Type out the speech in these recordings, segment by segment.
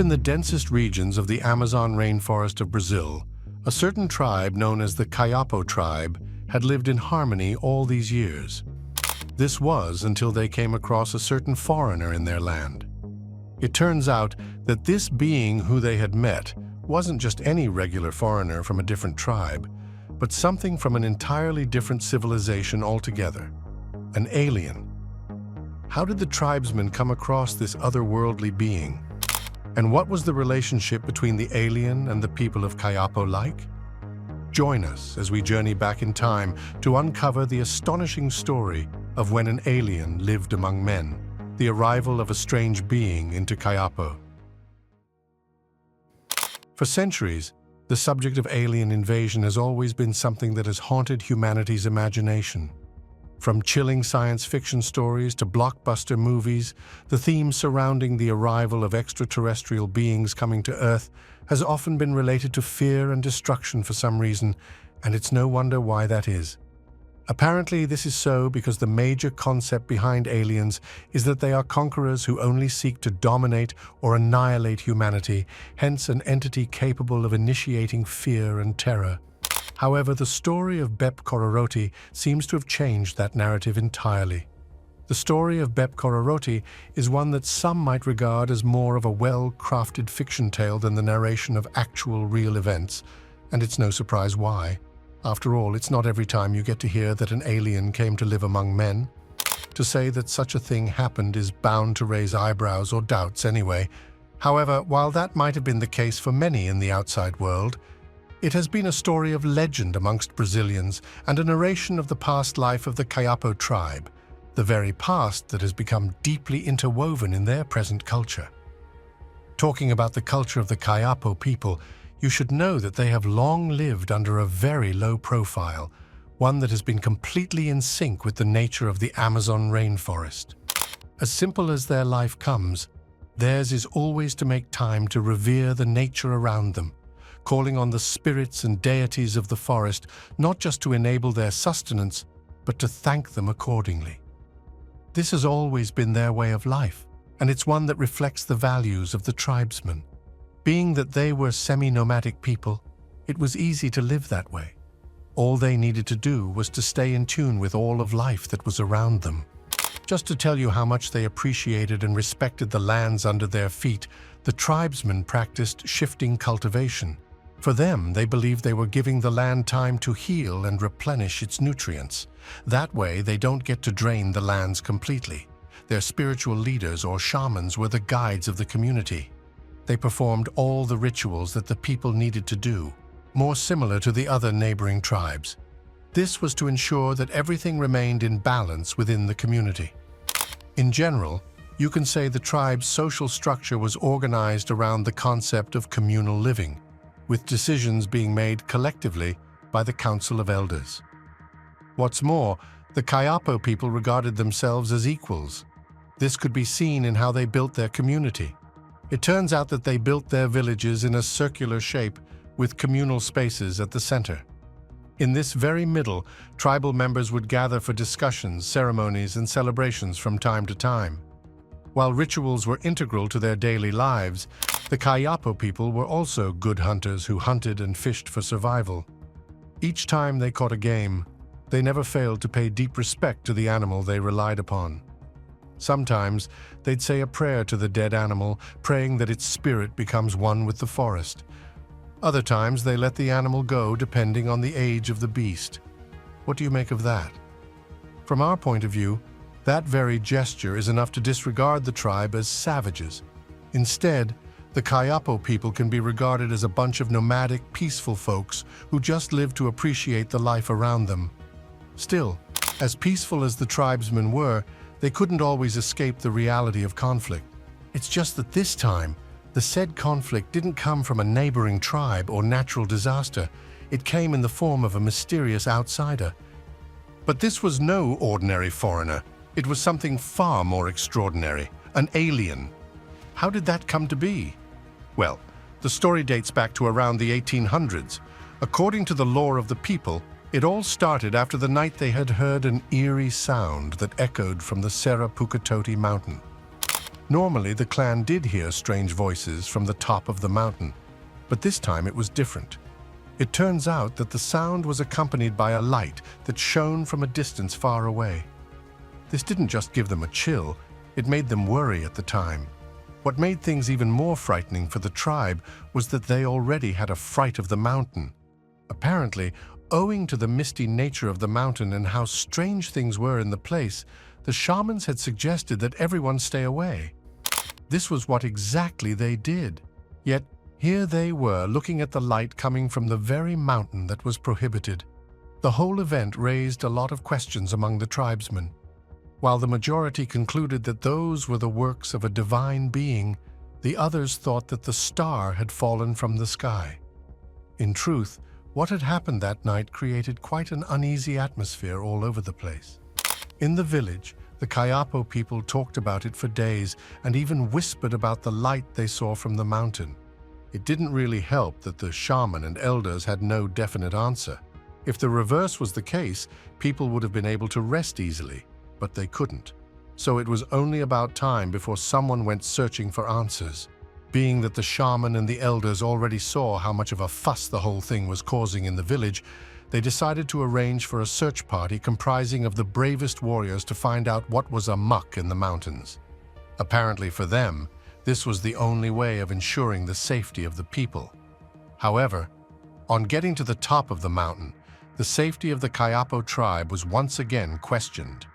in the densest regions of the Amazon rainforest of Brazil, a certain tribe known as the Kayapo tribe had lived in harmony all these years. This was until they came across a certain foreigner in their land. It turns out that this being who they had met wasn't just any regular foreigner from a different tribe, but something from an entirely different civilization altogether, an alien. How did the tribesmen come across this otherworldly being? And what was the relationship between the alien and the people of Kayapo like? Join us as we journey back in time to uncover the astonishing story of when an alien lived among men, the arrival of a strange being into Kayapo. For centuries, the subject of alien invasion has always been something that has haunted humanity's imagination. From chilling science fiction stories to blockbuster movies, the theme surrounding the arrival of extraterrestrial beings coming to Earth has often been related to fear and destruction for some reason, and it's no wonder why that is. Apparently, this is so because the major concept behind aliens is that they are conquerors who only seek to dominate or annihilate humanity, hence an entity capable of initiating fear and terror. However, the story of Bep Kororoti seems to have changed that narrative entirely. The story of Bep Kororoti is one that some might regard as more of a well-crafted fiction tale than the narration of actual real events, and it's no surprise why. After all, it's not every time you get to hear that an alien came to live among men. To say that such a thing happened is bound to raise eyebrows or doubts anyway. However, while that might have been the case for many in the outside world, it has been a story of legend amongst Brazilians and a narration of the past life of the Kayapo tribe, the very past that has become deeply interwoven in their present culture. Talking about the culture of the Kayapo people, you should know that they have long lived under a very low profile, one that has been completely in sync with the nature of the Amazon rainforest. As simple as their life comes, theirs is always to make time to revere the nature around them, calling on the spirits and deities of the forest not just to enable their sustenance, but to thank them accordingly. This has always been their way of life, and it's one that reflects the values of the tribesmen. Being that they were semi-nomadic people, it was easy to live that way. All they needed to do was to stay in tune with all of life that was around them. Just to tell you how much they appreciated and respected the lands under their feet, the tribesmen practiced shifting cultivation. For them, they believed they were giving the land time to heal and replenish its nutrients. That way, they don't get to drain the lands completely. Their spiritual leaders or shamans were the guides of the community. They performed all the rituals that the people needed to do, more similar to the other neighboring tribes. This was to ensure that everything remained in balance within the community. In general, you can say the tribe's social structure was organized around the concept of communal living, with decisions being made collectively by the Council of Elders. What's more, the Kayapo people regarded themselves as equals. This could be seen in how they built their community. It turns out that they built their villages in a circular shape with communal spaces at the center. In this very middle, tribal members would gather for discussions, ceremonies, and celebrations from time to time. While rituals were integral to their daily lives, the Kayapo people were also good hunters who hunted and fished for survival. Each time they caught a game, they never failed to pay deep respect to the animal they relied upon. Sometimes they'd say a prayer to the dead animal, praying that its spirit becomes one with the forest. Other times they let the animal go depending on the age of the beast. What do you make of that? From our point of view, that very gesture is enough to disregard the tribe as savages. Instead, the Kayapo people can be regarded as a bunch of nomadic, peaceful folks who just live to appreciate the life around them. Still, as peaceful as the tribesmen were, they couldn't always escape the reality of conflict. It's just that this time, the said conflict didn't come from a neighboring tribe or natural disaster. It came in the form of a mysterious outsider. But this was no ordinary foreigner. It was something far more extraordinary, an alien. How did that come to be? Well, the story dates back to around the 1800s. According to the lore of the people, it all started after the night they had heard an eerie sound that echoed from the Serra Pukatoti mountain. Normally, the clan did hear strange voices from the top of the mountain, but this time it was different. It turns out that the sound was accompanied by a light that shone from a distance far away. This didn't just give them a chill, it made them worry at the time. What made things even more frightening for the tribe was that they already had a fright of the mountain. Apparently, owing to the misty nature of the mountain and how strange things were in the place, the shamans had suggested that everyone stay away. This was what exactly they did. Yet, here they were looking at the light coming from the very mountain that was prohibited. The whole event raised a lot of questions among the tribesmen. While the majority concluded that those were the works of a divine being, the others thought that the star had fallen from the sky. In truth, what had happened that night created quite an uneasy atmosphere all over the place. In the village, the Kayapo people talked about it for days and even whispered about the light they saw from the mountain. It didn't really help that the shaman and elders had no definite answer. If the reverse was the case, people would have been able to rest easily, but they couldn't. So it was only about time before someone went searching for answers. Being that the shaman and the elders already saw how much of a fuss the whole thing was causing in the village, they decided to arrange for a search party comprising of the bravest warriors to find out what was amuck in the mountains. Apparently for them, this was the only way of ensuring the safety of the people. However, on getting to the top of the mountain, the safety of the Kayapo tribe was once again questioned.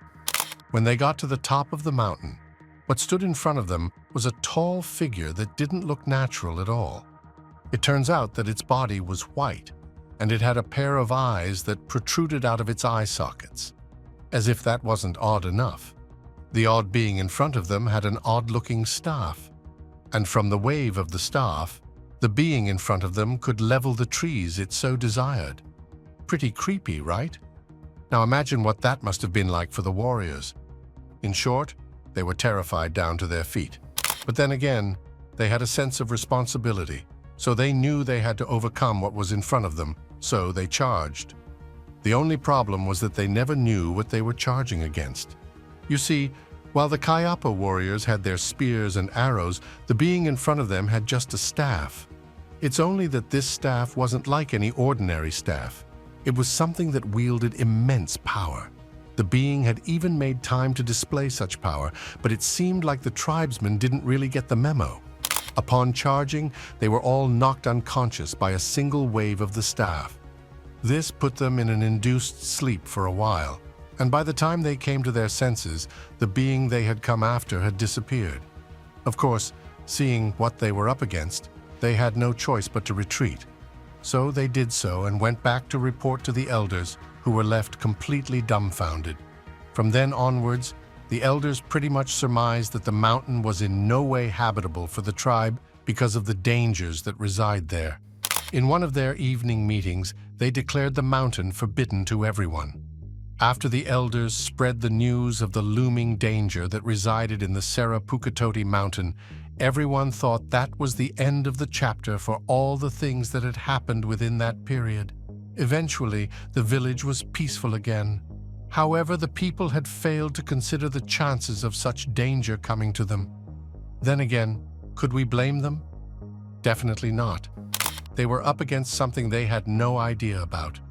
When they got to the top of the mountain, what stood in front of them was a tall figure that didn't look natural at all. It turns out that its body was white, and it had a pair of eyes that protruded out of its eye sockets. As if that wasn't odd enough, the odd being in front of them had an odd-looking staff, and from the wave of the staff, the being in front of them could level the trees it so desired. Pretty creepy, right? Now imagine what that must have been like for the warriors. In short, they were terrified down to their feet. But then again, they had a sense of responsibility, so they knew they had to overcome what was in front of them, so they charged. The only problem was that they never knew what they were charging against. You see, while the Kayapo warriors had their spears and arrows, the being in front of them had just a staff. It's only that this staff wasn't like any ordinary staff. It was something that wielded immense power. The being had even made time to display such power, but it seemed like the tribesmen didn't really get the memo. Upon charging, they were all knocked unconscious by a single wave of the staff. This put them in an induced sleep for a while, and by the time they came to their senses, the being they had come after had disappeared. Of course, seeing what they were up against, they had no choice but to retreat. So they did so and went back to report to the elders, who were left completely dumbfounded. From then onwards, the elders pretty much surmised that the mountain was in no way habitable for the tribe because of the dangers that reside there. In one of their evening meetings, they declared the mountain forbidden to everyone. After the elders spread the news of the looming danger that resided in the Serra-Puketoti mountain, everyone thought that was the end of the chapter for all the things that had happened within that period. Eventually, the village was peaceful again. However, the people had failed to consider the chances of such danger coming to them. Then again, could we blame them? Definitely not. They were up against something they had no idea about.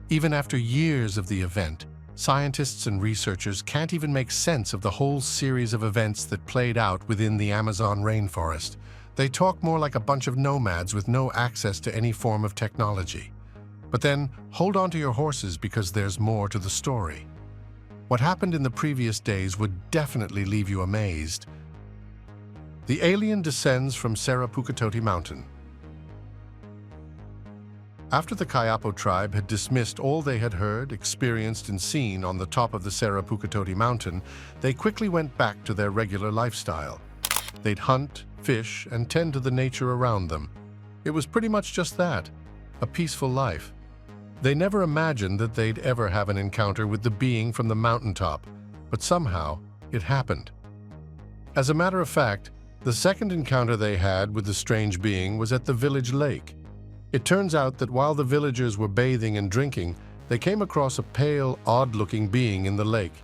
Even after years of the event, scientists and researchers can't even make sense of the whole series of events that played out within the Amazon rainforest. They talk more like a bunch of nomads with no access to any form of technology. But then, hold on to your horses because there's more to the story. What happened in the previous days would definitely leave you amazed. The alien descends from Serra-Puketoti Mountain. After the Kayapo tribe had dismissed all they had heard, experienced, and seen on the top of the Serra-Puketoti Mountain, they quickly went back to their regular lifestyle. They'd hunt, fish, and tend to the nature around them. It was pretty much just that, a peaceful life. They never imagined that they'd ever have an encounter with the being from the mountaintop, but somehow it happened. As a matter of fact, the second encounter they had with the strange being was at the village lake. It turns out that while the villagers were bathing and drinking, they came across a pale, odd-looking being in the lake.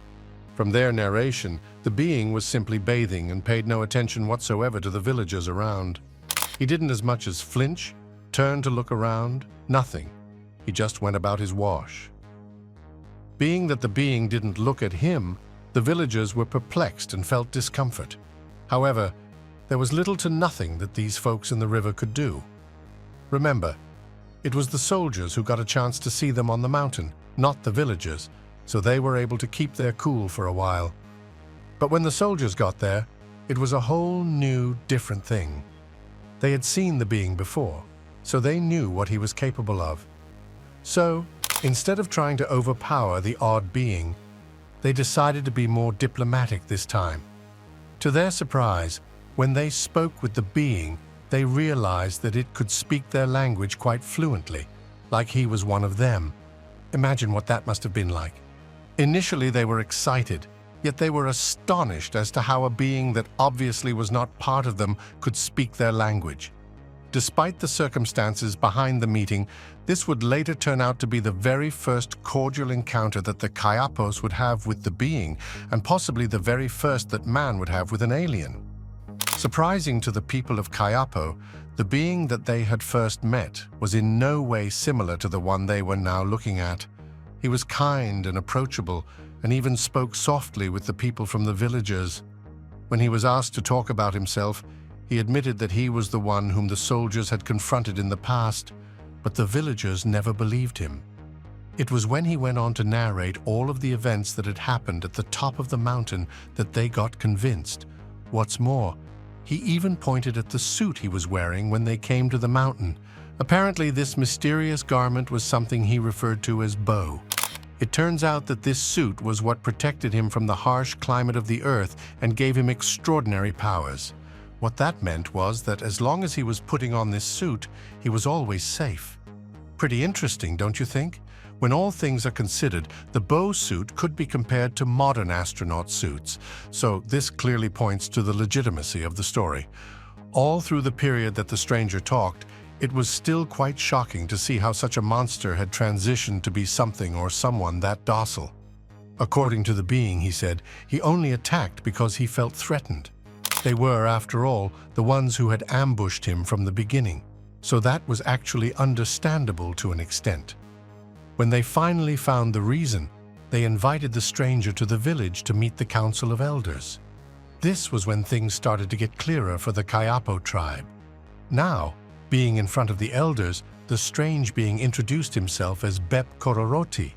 From their narration, the being was simply bathing and paid no attention whatsoever to the villagers around. He didn't as much as flinch, turn to look around, nothing. He just went about his wash. Being that the being didn't look at him, the villagers were perplexed and felt discomfort. However, there was little to nothing that these folks in the river could do. Remember, it was the soldiers who got a chance to see them on the mountain, not the villagers, so they were able to keep their cool for a while. But when the soldiers got there, it was a whole new, different thing. They had seen the being before, so they knew what he was capable of. So, instead of trying to overpower the odd being, they decided to be more diplomatic this time. To their surprise, when they spoke with the being, they realized that it could speak their language quite fluently, like he was one of them. Imagine what that must have been like. Initially, they were excited, yet they were astonished as to how a being that obviously was not part of them could speak their language. Despite the circumstances behind the meeting, this would later turn out to be the very first cordial encounter that the Kayapos would have with the being, and possibly the very first that man would have with an alien. Surprising to the people of Kayapo, the being that they had first met was in no way similar to the one they were now looking at. He was kind and approachable, and even spoke softly with the people from the villagers. When he was asked to talk about himself, he admitted that he was the one whom the soldiers had confronted in the past, but the villagers never believed him. It was when he went on to narrate all of the events that had happened at the top of the mountain that they got convinced. What's more, he even pointed at the suit he was wearing when they came to the mountain. Apparently, this mysterious garment was something he referred to as Bo. It turns out that this suit was what protected him from the harsh climate of the earth and gave him extraordinary powers. What that meant was that as long as he was putting on this suit, he was always safe. Pretty interesting, don't you think? When all things are considered, the Bo suit could be compared to modern astronaut suits, so this clearly points to the legitimacy of the story. All through the period that the stranger talked, it was still quite shocking to see how such a monster had transitioned to be something or someone that docile. According to the being, he said, he only attacked because he felt threatened. They were, after all, the ones who had ambushed him from the beginning, so that was actually understandable to an extent. When they finally found the reason, they invited the stranger to the village to meet the Council of Elders. This was when things started to get clearer for the Kayapo tribe. Now, being in front of the elders, the strange being introduced himself as Bep Kororoti.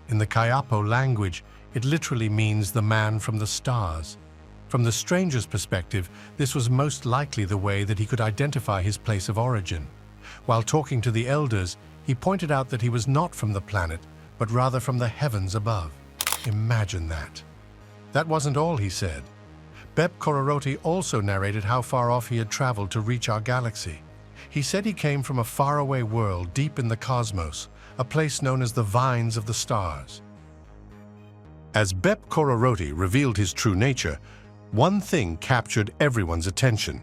In the Kayapo language, it literally means the man from the stars. From the stranger's perspective, this was most likely the way that he could identify his place of origin. While talking to the elders, he pointed out that he was not from the planet, but rather from the heavens above. Imagine that. That wasn't all he said. Bep Kororoti also narrated how far off he had traveled to reach our galaxy. He said he came from a faraway world deep in the cosmos, a place known as the Vines of the Stars. As Bep Kororoti revealed his true nature, one thing captured everyone's attention: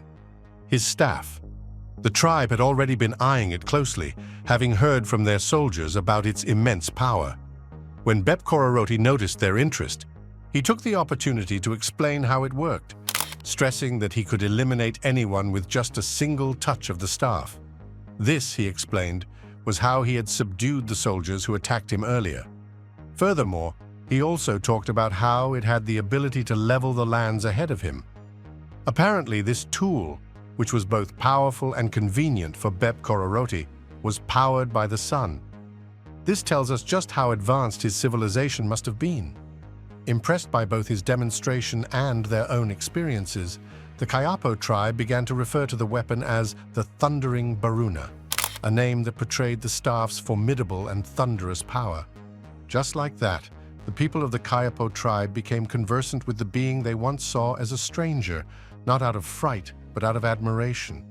his staff. The tribe had already been eyeing it closely, having heard from their soldiers about its immense power. When Bep Kororoti noticed their interest, he took the opportunity to explain how it worked, stressing that he could eliminate anyone with just a single touch of the staff. This, he explained, was how he had subdued the soldiers who attacked him earlier. Furthermore, he also talked about how it had the ability to level the lands ahead of him. Apparently, this tool, which was both powerful and convenient for Bep Kororoti, was powered by the sun. This tells us just how advanced his civilization must have been. Impressed by both his demonstration and their own experiences, the Kayapo tribe began to refer to the weapon as the Thundering Baruna, a name that portrayed the staff's formidable and thunderous power. Just like that, the people of the Kayapo tribe became conversant with the being they once saw as a stranger, not out of fright, but out of admiration.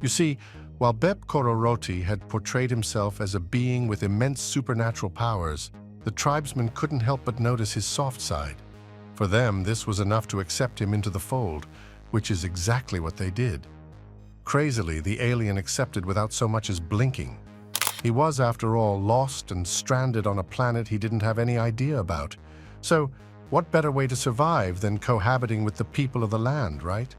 You see, while Bep Kororoti had portrayed himself as a being with immense supernatural powers, the tribesmen couldn't help but notice his soft side. For them, this was enough to accept him into the fold, which is exactly what they did. Crazily, the alien accepted without so much as blinking. He was, after all, lost and stranded on a planet he didn't have any idea about. So, What better way to survive than cohabiting with the people of the land, right?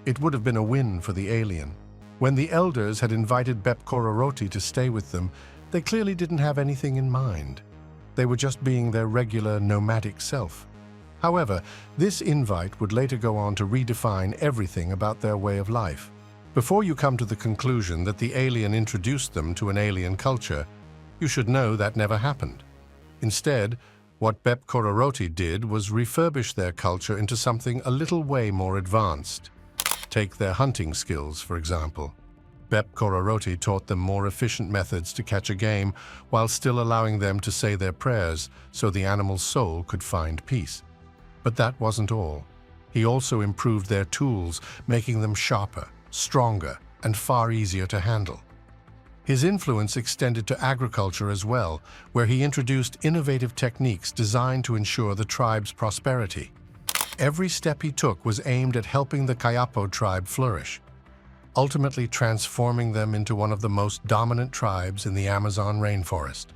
It would have been a win for the alien. When the elders had invited Bep Kororoti to stay with them, they clearly didn't have anything in mind. They were just being their regular nomadic self. However, this invite would later go on to redefine everything about their way of life. Before you come to the conclusion that the alien introduced them to an alien culture, you should know that never happened. Instead, what Bep Kororoti did was refurbish their culture into something a little way more advanced. Take their hunting skills, for example. Bep Kororoti taught them more efficient methods to catch a game while still allowing them to say their prayers so the animal's soul could find peace. But that wasn't all. He also improved their tools, making them sharper, stronger, and far easier to handle. His influence extended to agriculture as well, where he introduced innovative techniques designed to ensure the tribe's prosperity. Every step he took was aimed at helping the Kayapo tribe flourish, ultimately transforming them into one of the most dominant tribes in the Amazon rainforest.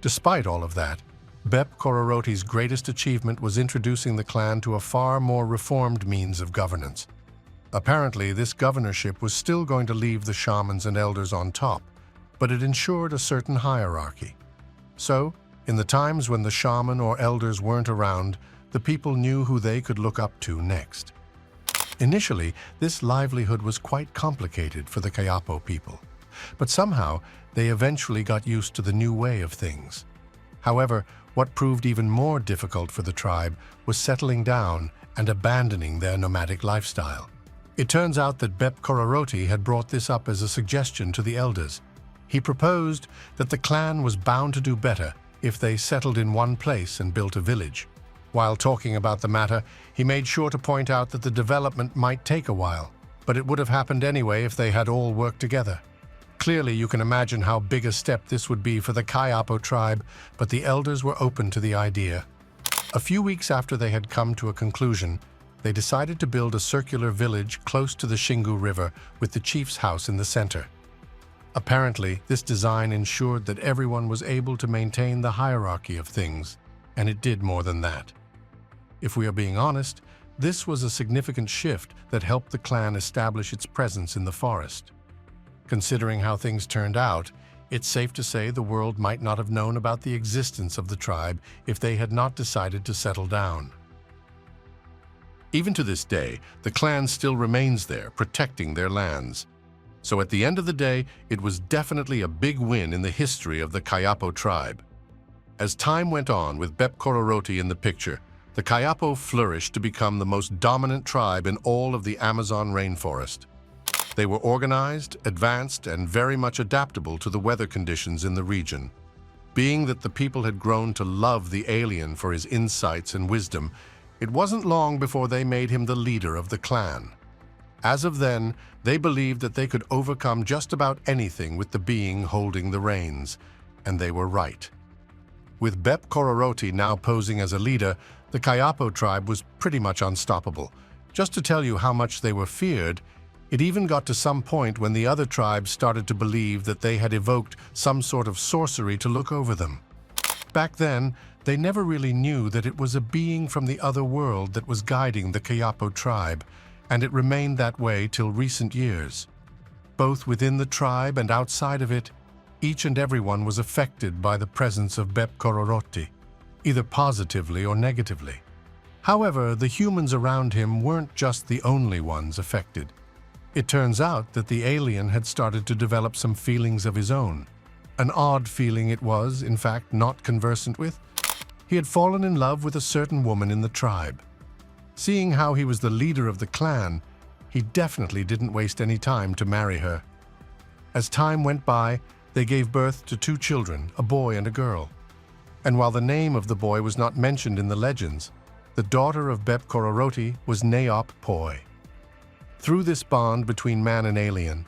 Despite all of that, Bep Kororoti's greatest achievement was introducing the clan to a far more reformed means of governance. Apparently, this governorship was still going to leave the shamans and elders on top, but it ensured a certain hierarchy. So, in the times when the shaman or elders weren't around, the people knew who they could look up to next. Initially, this livelihood was quite complicated for the Kayapo people, but somehow they eventually got used to the new way of things. However, what proved even more difficult for the tribe was settling down and abandoning their nomadic lifestyle. It turns out that Bep Kororoti had brought this up as a suggestion to the elders. He proposed that the clan was bound to do better if they settled in one place and built a village. While talking about the matter, he made sure to point out that the development might take a while, but it would have happened anyway if they had all worked together. Clearly, you can imagine how big a step this would be for the Kayapo tribe, but the elders were open to the idea. A few weeks after they had come to a conclusion, they decided to build a circular village close to the Xingu River with the chief's house in the center. Apparently, this design ensured that everyone was able to maintain the hierarchy of things, and it did more than that. If we are being honest, this was a significant shift that helped the clan establish its presence in the forest. Considering how things turned out, it's safe to say the world might not have known about the existence of the tribe if they had not decided to settle down. Even to this day, the clan still remains there, protecting their lands. So at the end of the day, it was definitely a big win in the history of the Kayapo tribe. As time went on with Bep Kororoti in the picture, the Kayapo flourished to become the most dominant tribe in all of the Amazon rainforest. They were organized, advanced, and very much adaptable to the weather conditions in the region. Being that the people had grown to love the alien for his insights and wisdom, it wasn't long before they made him the leader of the clan. As of then, they believed that they could overcome just about anything with the being holding the reins, and they were right. With Bep Kororoti now posing as a leader, the Kayapo tribe was pretty much unstoppable. Just to tell you how much they were feared, it even got to some point when the other tribes started to believe that they had evoked some sort of sorcery to look over them. Back then, they never really knew that it was a being from the other world that was guiding the Kayapo tribe, and it remained that way till recent years. Both within the tribe and outside of it, each and everyone was affected by the presence of Bep Kororoti, either positively or negatively. However, the humans around him weren't just the only ones affected. It turns out that the alien had started to develop some feelings of his own. An odd feeling it was, in fact, not conversant with. He had fallen in love with a certain woman in the tribe. Seeing how he was the leader of the clan, he definitely didn't waste any time to marry her. As time went by, they gave birth to 2 children, a boy and a girl. And while the name of the boy was not mentioned in the legends, the daughter of Bep Kororoti was Neop Poi. Through this bond between man and alien,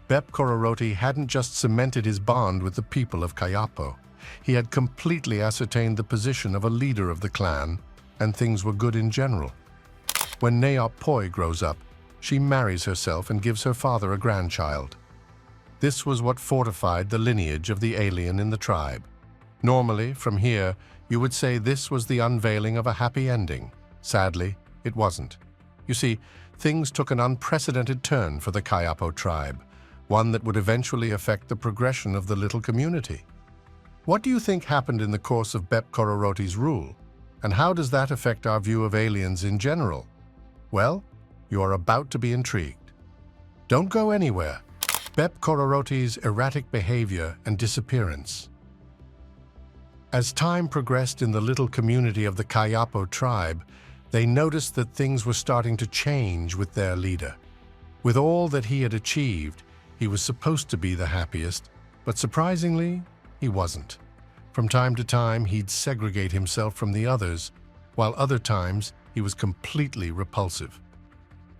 Bep Kororoti hadn't just cemented his bond with the people of Kayapo. He had completely ascertained the position of a leader of the clan, and things were good in general. When Neop Poi grows up, she marries herself and gives her father a grandchild. This was what fortified the lineage of the alien in the tribe. Normally, from here, You would say this was the unveiling of a happy ending. Sadly, it wasn't. You see, things took an unprecedented turn for the Kayapo tribe, one that would eventually affect the progression of the little community. What do you think happened in the course of Bep Kororoti's rule? And how does that affect our view of aliens in general? Well, you are about to be intrigued. Don't go anywhere. Bep Kororoti's erratic behavior and disappearance. As time progressed in the little community of the Kayapo tribe, they noticed that things were starting to change with their leader. With all that he had achieved, he was supposed to be the happiest, but surprisingly, he wasn't. From time to time, he'd segregate himself from the others, while other times he was completely repulsive.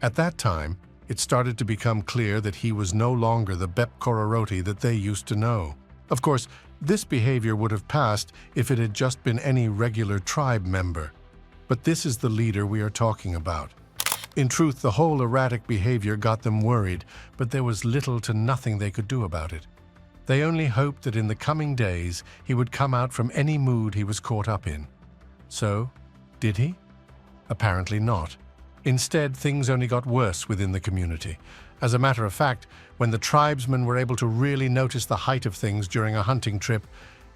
At that time, it started to become clear that he was no longer the Bep Kororoti that they used to know. Of course, this behavior would have passed if it had just been any regular tribe member. But this is the leader we are talking about. In truth, the whole erratic behavior got them worried, but there was little to nothing they could do about it. They only hoped that in the coming days he would come out from any mood he was caught up in. So, did he? Apparently not. Instead, things only got worse within the community. As a matter of fact, when the tribesmen were able to really notice the height of things during a hunting trip,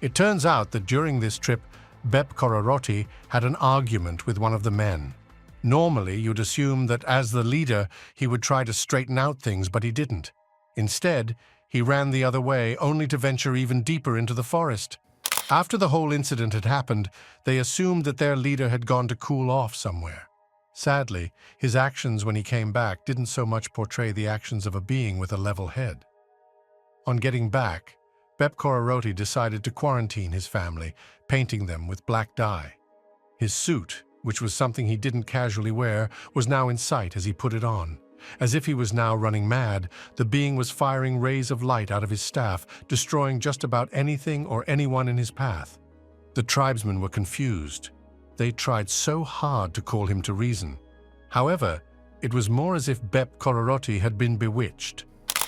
it turns out that during this trip, Bep Kororoti had an argument with one of the men. Normally, you'd assume that as the leader, he would try to straighten out things, but he didn't. Instead, he ran the other way, only to venture even deeper into the forest. After the whole incident had happened, they assumed that their leader had gone to cool off somewhere. Sadly, his actions when he came back didn't so much portray the actions of a being with a level head. On getting back, Bep Kororoti decided to quarantine his family, painting them with black dye. His suit, which was something he didn't casually wear, was now in sight as he put it on. As if he was now running mad, the being was firing rays of light out of his staff, destroying just about anything or anyone in his path. The tribesmen were confused. They tried so hard to call him to reason. However, it was more as if Bep Kororoti had been bewitched.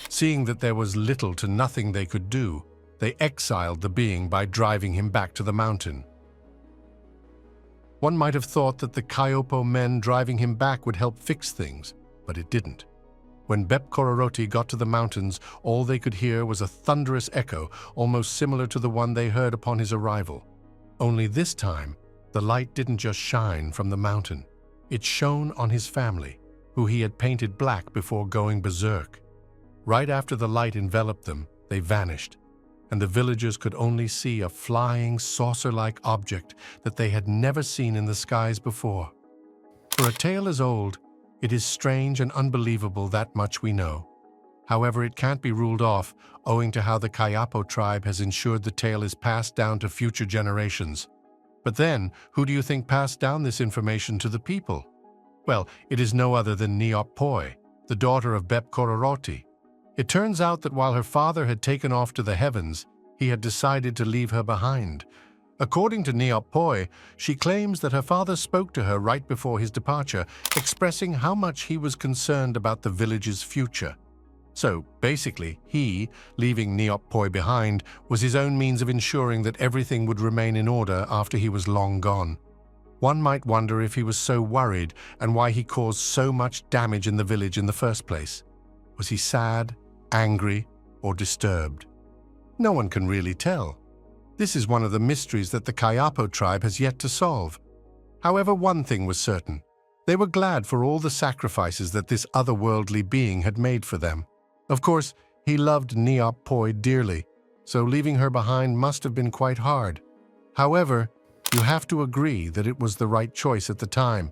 Seeing that there was little to nothing they could do, they exiled the being by driving him back to the mountain. One might have thought that the Kayapo men driving him back would help fix things, but it didn't. When Bep Kororoti got to the mountains, all they could hear was a thunderous echo, almost similar to the one they heard upon his arrival. Only this time, the light didn't just shine from the mountain. It shone on his family, who he had painted black before going berserk. Right after the light enveloped them, they vanished, and the villagers could only see a flying, saucer-like object that they had never seen in the skies before. For a tale as old, it is strange and unbelievable, that much we know. However, it can't be ruled off, owing to how the Kayapo tribe has ensured the tale is passed down to future generations. But then, who do you think passed down this information to the people? Well, it is no other than Niop Poi, the daughter of Bep Kororoti. It turns out that while her father had taken off to the heavens, he had decided to leave her behind. According to Niop Poi, she claims that her father spoke to her right before his departure, expressing how much he was concerned about the village's future. So, basically, he, leaving Niop Poi behind, was his own means of ensuring that everything would remain in order after he was long gone. One might wonder if he was so worried and why he caused so much damage in the village in the first place. Was he sad, angry, or disturbed? No one can really tell. This is one of the mysteries that the Kayapo tribe has yet to solve. However, one thing was certain. They were glad for all the sacrifices that this otherworldly being had made for them. Of course, he loved Niop Poi dearly, so leaving her behind must have been quite hard. However, you have to agree that it was the right choice at the time.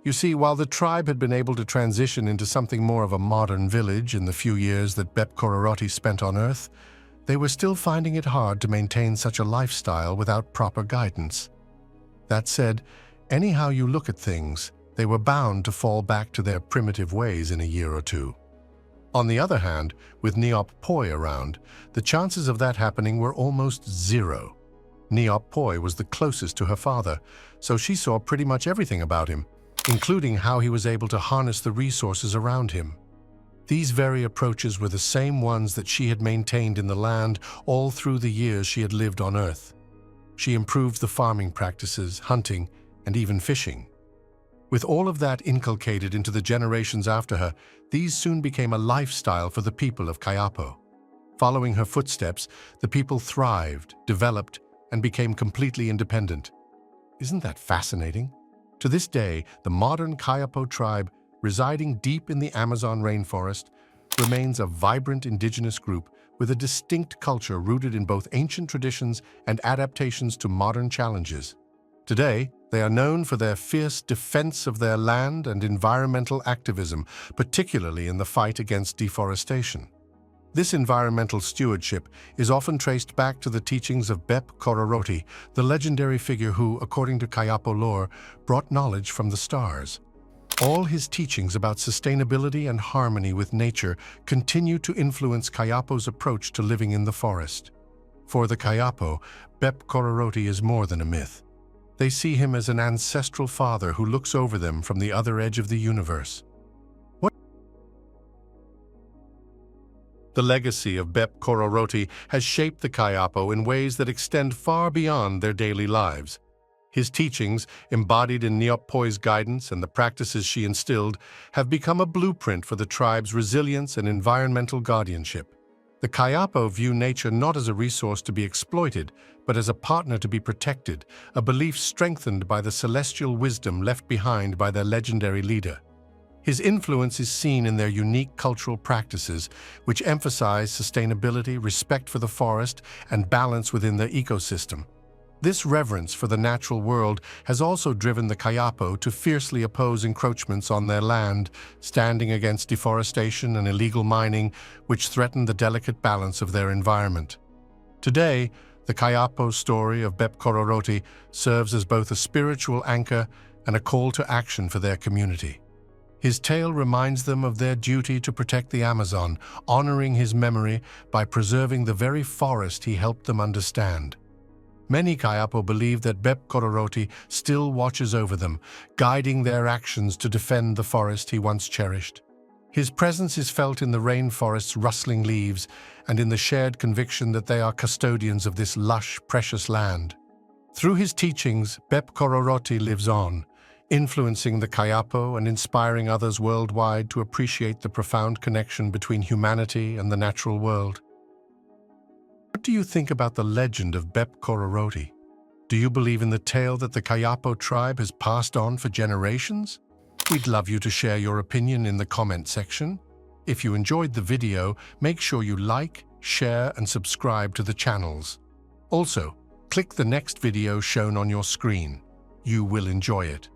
You see, while the tribe had been able to transition into something more of a modern village in the few years that Bep Kororoti spent on Earth, they were still finding it hard to maintain such a lifestyle without proper guidance. That said, anyhow you look at things, they were bound to fall back to their primitive ways in a year or two. On the other hand, with Niop Poi around, the chances of that happening were almost zero. Niop Poi was the closest to her father, so she saw pretty much everything about him, including how he was able to harness the resources around him. These very approaches were the same ones that she had maintained in the land all through the years she had lived on Earth. She improved the farming practices, hunting, and even fishing. With all of that inculcated into the generations after her, these soon became a lifestyle for the people of Kayapo. Following her footsteps, the people thrived, developed, and became completely independent. Isn't that fascinating? To this day, the modern Kayapo tribe, residing deep in the Amazon rainforest, remains a vibrant indigenous group with a distinct culture rooted in both ancient traditions and adaptations to modern challenges. Today, they are known for their fierce defense of their land and environmental activism, particularly in the fight against deforestation. This environmental stewardship is often traced back to the teachings of Bep Kororoti, the legendary figure who, according to Kayapo lore, brought knowledge from the stars. All his teachings about sustainability and harmony with nature continue to influence Kayapo's approach to living in the forest. For the Kayapo, Bep Kororoti is more than a myth. They see him as an ancestral father who looks over them from the other edge of the universe. The legacy of Bep Kororoti has shaped the Kayapo in ways that extend far beyond their daily lives. His teachings, embodied in Nioppoi's guidance and the practices she instilled, have become a blueprint for the tribe's resilience and environmental guardianship. The Kayapo view nature not as a resource to be exploited, but as a partner to be protected, a belief strengthened by the celestial wisdom left behind by their legendary leader. His influence is seen in their unique cultural practices, which emphasize sustainability, respect for the forest, and balance within the ecosystem. This reverence for the natural world has also driven the Kayapo to fiercely oppose encroachments on their land, standing against deforestation and illegal mining, which threaten the delicate balance of their environment. Today, the Kayapo story of Bep Kororoti serves as both a spiritual anchor and a call to action for their community. His tale reminds them of their duty to protect the Amazon, honoring his memory by preserving the very forest he helped them understand. Many Kayapo believe that Bep Kororoti still watches over them, guiding their actions to defend the forest he once cherished. His presence is felt in the rainforest's rustling leaves and in the shared conviction that they are custodians of this lush, precious land. Through his teachings, Bep Kororoti lives on, influencing the Kayapo and inspiring others worldwide to appreciate the profound connection between humanity and the natural world. What do you think about the legend of Bep Kororoti? Do you believe in the tale that the Kayapo tribe has passed on for generations? We'd love you to share your opinion in the comment section. If you enjoyed the video, make sure you like, share, and subscribe to the channels. Also, click the next video shown on your screen. You will enjoy it.